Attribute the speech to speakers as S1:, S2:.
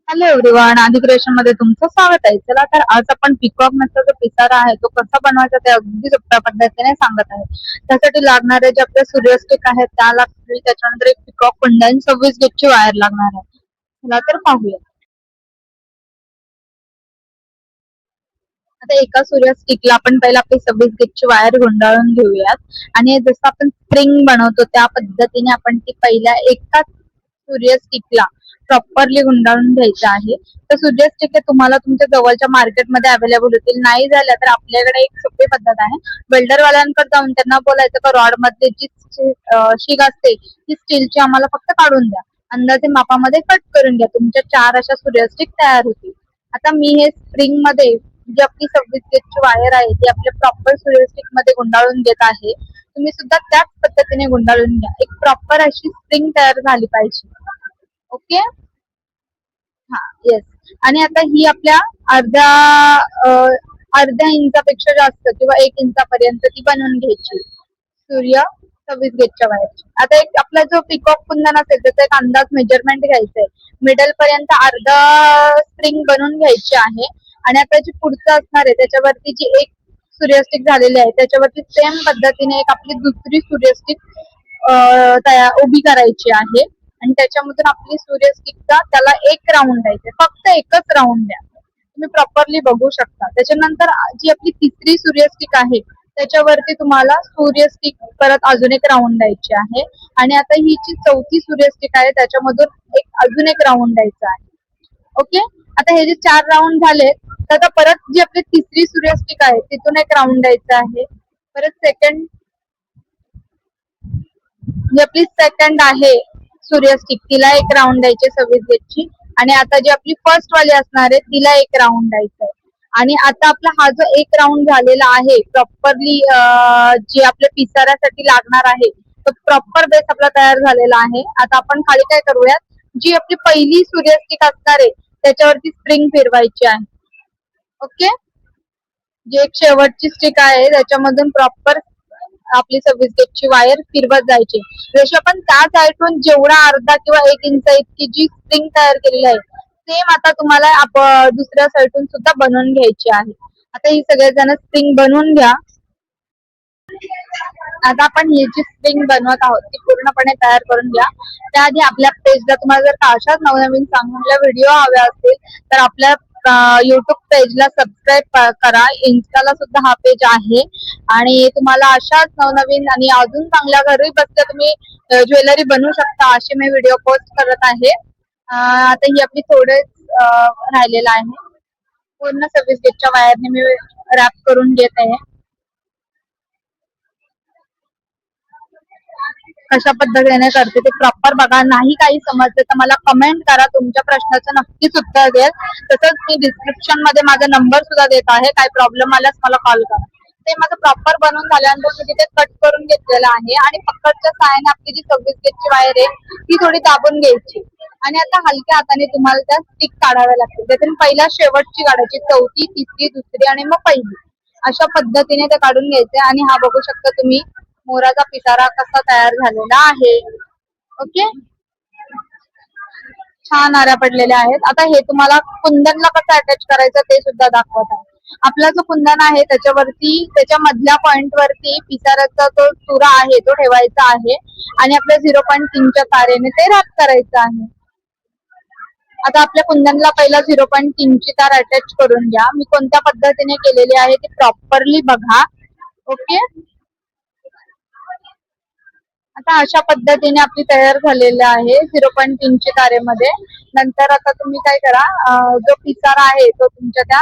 S1: Hello everyone, आदी creation मध्ये तुमचं स्वागत आहे. चला तर आज आपण पिकॉक नटचा जो पिसारा आहे तो कसा बनवायचा ते अगदी सोप्या पद्धतीने सांगत आहे. त्यासाठी लागणारे जे आपले सूर्यस्टिक आहेत त्या लागतील, त्याच्यानंतर एक पिकॉक कुंडा 26 गेटची वायर लागणार आहे. चला तर पाहूया. आता एका सूर्यस्टिकला आपण पहिला आपली 26 गेटची वायर गुंडाळून घेऊयात आणि जसं आपण स्प्रिंग बनवतो त्या पद्धतीने आपण ती पहिल्या एकाच सूर्यस्टिकला प्रॉपरली गुंडाळून घ्यायचं आहे. तर सूर्यस्टिक हे तुम्हाला तुमच्या जवळच्या मार्केटमध्ये अवेलेबल होतील. नाही झालं तर आपल्याकडे एक सोपी पद्धत आहे. बिल्डरवाल्यांकडे जाऊन त्यांना बोलायचं का रॉड मध्ये जी शीग असते ती स्टीलची आम्हाला फक्त काढून द्या. अंदाजे मापामध्ये कट करून द्या. तुमच्या 4 अशा सूर्यस्टिक तयार होतील. आता मी हे स्प्रिंग मध्ये जी आपली 26 गेटची वायर आहे ती आपल्या प्रॉपर सूर्यस्टिक मध्ये गुंडाळून घेत आहे. तुम्ही सुद्धा त्याच पद्धतीने गुंडाळून घ्या. एक प्रॉपर अशी स्प्रिंग तयार झाली पाहिजे. ओके. हा. येस. आणि आता ही आपल्या अर्ध्या अर्ध्या इंचापेक्षा जास्त किंवा 1 इंचापर्यंत ती बनवून घ्यायची सूर्य 26 गेटच्या वायरची. आता एक आपला जो पिकॉक कुंदन असेल त्याचा एक अंदाज मेजरमेंट घ्यायचा आहे. मिडल पर्यंत अर्धा स्प्रिंग बनवून घ्यायची आहे. आणि आता जी पुढचं असणार आहे त्याच्यावरती जी एक सूर्यस्टिक झालेली आहे त्याच्यावरती सेम पद्धतीने एक आपली दुसरी सूर्यस्टिक तयार उभी करायची आहे. आणि त्याच्यामधून आपली सूर्यस्टिकचा त्याला एक राऊंड द्यायचे. फक्त एकच राऊंड द्या. तुम्ही प्रॉपरली बघू शकता. त्याच्यानंतर जी आपली तिसरी सूर्यस्टिक आहे त्याच्यावरती तुम्हाला सूर्यस्टिक परत अजून एक राऊंड द्यायची आहे. आणि आता ही जी चौथी सूर्यस्टिक आहे त्याच्यामधून एक अजून एक राऊंड द्यायचा आहे. ओके. आता हे जे 4 राऊंड झाले तर आता परत जी आपली तिसरी सूर्यस्टिक आहे तिथून एक राऊंड द्यायचा आहे. परत सेकंड जी आपली सेकंड आहे सूर्यस्टिक तिला एक राऊंड द्यायची 26 गेटची. आणि आता जी आपली फर्स्ट वाली असणार आहे तिला एक राऊंड द्यायचा आहे. आणि आता आपला हा जो एक राऊंड झालेला आहे प्रॉपरली जे आपल्या पिसाऱ्यासाठी लागणार आहे तो प्रॉपर बेस आपला तयार झालेला आहे. आता आपण खाली काय करूयात, जी आपली पहिली सूर्यस्टिक असणार आहे त्याच्यावरती स्प्रिंग फिरवायची आहे. ओके. जी एक शेवटची स्टिक आहे त्याच्यामधून प्रॉपर आपली 26 गेटची वायर फिरवत जायची. जशी आपण त्या साईडून जेवढा अर्धा किंवा 1 इंच इतकी जी स्प्रिंग तयार केलेली आहे सेम आता तुम्हाला दुसऱ्या साईडून सुद्धा बनवून घ्यायची आहे. आता ही सगळेजण स्प्रिंग बनवून घ्या. आता आपण ही जी स्प्रिंग बनवत आहोत ती पूर्णपणे तयार करून घ्या. त्याआधी आपल्या पेजला तुम्हाला जर अशाच नवनवीन चांगल्या व्हिडिओ हव्या असतील तर आपल्या युट्यूब पेजला सबस्क्राईब करा. इन्स्टाला सुद्धा हा पेज आहे. आणि तुम्हाला अशाच नवनवीन आणि अजून चांगल्या घरी बसल्या तुम्ही ज्वेलरी बनवू शकता असे मी व्हिडिओ पोस्ट करत आहे. आता ही आपली थोडेच राहिलेलं आहे. पूर्ण 26 गेटच्या वायरने मी रॅप करून घेत आहे. कशा पद्धतीने करते ते प्रॉपर बघा. नाही काही समजलं तर मला कमेंट करा. तुमच्या प्रश्नाचं नक्कीच उत्तर देईल. तसंच मी डिस्क्रिप्शन मध्ये माझा नंबर सुद्धा देत आहे. काही प्रॉब्लेम आल्यास मला कॉल करा. ते माझं प्रॉपर बनवून झाल्यानंतर मी तिथे कट करून घेतलेलं आहे. आणि पकडच्या सहाय्याने आपली जी 26 गेटची वायर आहे ती थोडी दाबून घ्यायची. आणि आता हलक्या हाताने तुम्हाला त्या स्टिक काढाव्या लागतील. त्यातून पहिला शेवटची काढायची, चौथी, तिसरी, दुसरी आणि मग पहिली. अशा पद्धतीने ते काढून घ्यायचे. आणि हा बघू शकता तुम्ही मोराचा पिसारा कसा तयार झालेला आहे. ओके. छान आऱ्या पडलेल्या आहेत. आता हे तुम्हाला कुंदनला कसं अटॅच करायचं ते सुद्धा दाखवत आहे. आपला जो कुंदन आहे त्याच्यावरती त्याच्या मधल्या पॉइंट वरती पिसाऱ्याचा जो चुरा आहे तो ठेवायचा आहे. आणि आपल्या 0.3च्या तारेने ते रॅप करायचं आहे. आता आपल्या कुंदनला पहिला 0.3ची तार अटॅच करून घ्या. मी कोणत्या पद्धतीने केलेली आहे ते प्रॉपरली बघा. ओके. आता अशा पद्धतीने आपली तयार झालेली आहे 0.3ची तारेमध्ये. नंतर आता तुम्ही काय करा, जो पिसारा आहे तो तुमच्या त्या